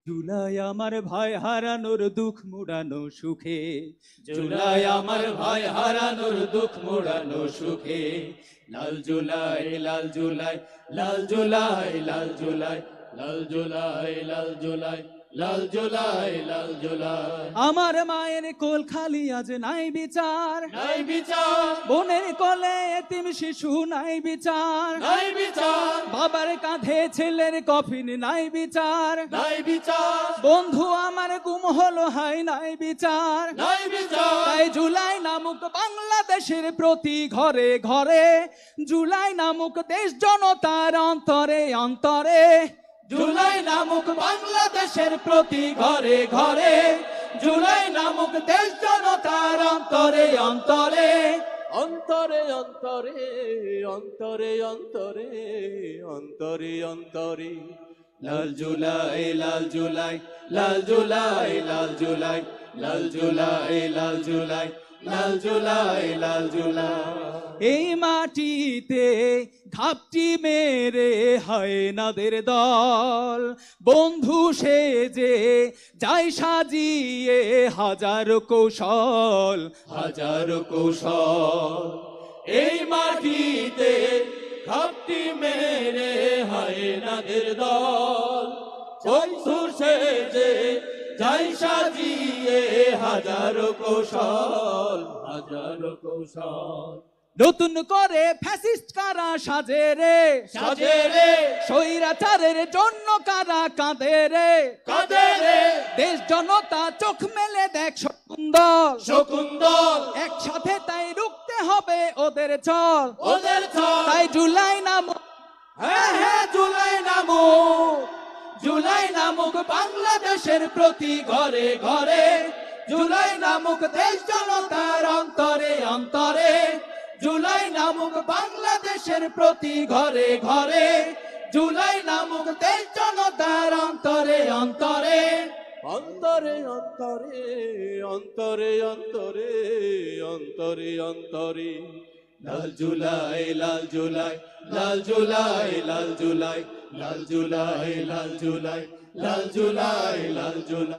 জুলাই আমার ভাই হারানোর দুঃখ মুড়ানো সুখে, জুলাই আমার ভাই হারানোর দুঃখ মুড়ানো সুখে। লাল জুলাই লাল জুলাই লাল জুলাই লাল জুলাই লাল জুলাই লাল জুলাই লাল জুলাই লাল জুলাই। আমার মায়ের কোল খালি আজ নাই বিচার, নাই বিচার। বোনের কোলে এতিম শিশু নাই বিচার, নাই বিচার। বাবার কাঁধে ছেলের কফিন নাই বিচার, নাই বিচার। বন্ধু আমার গুম হলো হাই নাই বিচার, নাই বিচার। তাই জুলাই নামক বাংলাদেশের প্রতি ঘরে ঘরে, জুলাই নামক দেশ জনতার অন্তরে অন্তরে, জুলাই নামক বাংলাদেশের প্রতি ঘরে ঘরে, জুলাই নামক দেশ জনতার অন্তরে অন্তরে, অন্তরে অন্তরে অন্তরে অন্তরে অন্তরে অন্তরে। লাল জুলাই লাল জুলাই লাল জুলাই লাল জুলাই লাল জুলাই লাল জুলাই লাল জুলাই লাল জুলাই। এই মাটিতে ঘাপটি মেরে হায়নাদের দল বন্ধু সেজে যাই সাজিয়ে হাজারো কৌশল, হাজারো কৌশল। এই মাটিতে ঘাপটি মেরে হায়নাদের দল বন্ধু সেজে যাই সাজিয়ে হাজারো কৌশল, হাজারো কৌশল। নতুন করে ফ্যাসিস্ট কারা সাজে রে, সাজে রে। স্বৈরাচারের জন্য কারা কাঁদে রে, কাঁদে রে। দেশ জনতা চোখ মেলে দেখ শকুন্দল, শকুন্দল। একসাথে তাই রুখতে হবে ওদের চল, ওদের চল। তাই জুলাই নামক, হ্যাঁ হ্যাঁ জুলাই নামক, জুলাই নামক বাংলাদেশের প্রতি ঘরে ঘরে, জুলাই নামক দেশ জনতার অন্তরে অন্তরে, জুলাই নামক বাংলাদেশের প্রতি ঘরে ঘরে, জুলাই নামক দেশ জনতার অন্তরে অন্তরে, অন্তরে অন্তরে অন্তরে অন্তরে অন্তরে অন্তরে। লাল জুলাই লাল জুলাই লাল জুলাই লাল জুলাই লাল জুলাই লাল জুলাই লাল জুলাই লাল জুলাই।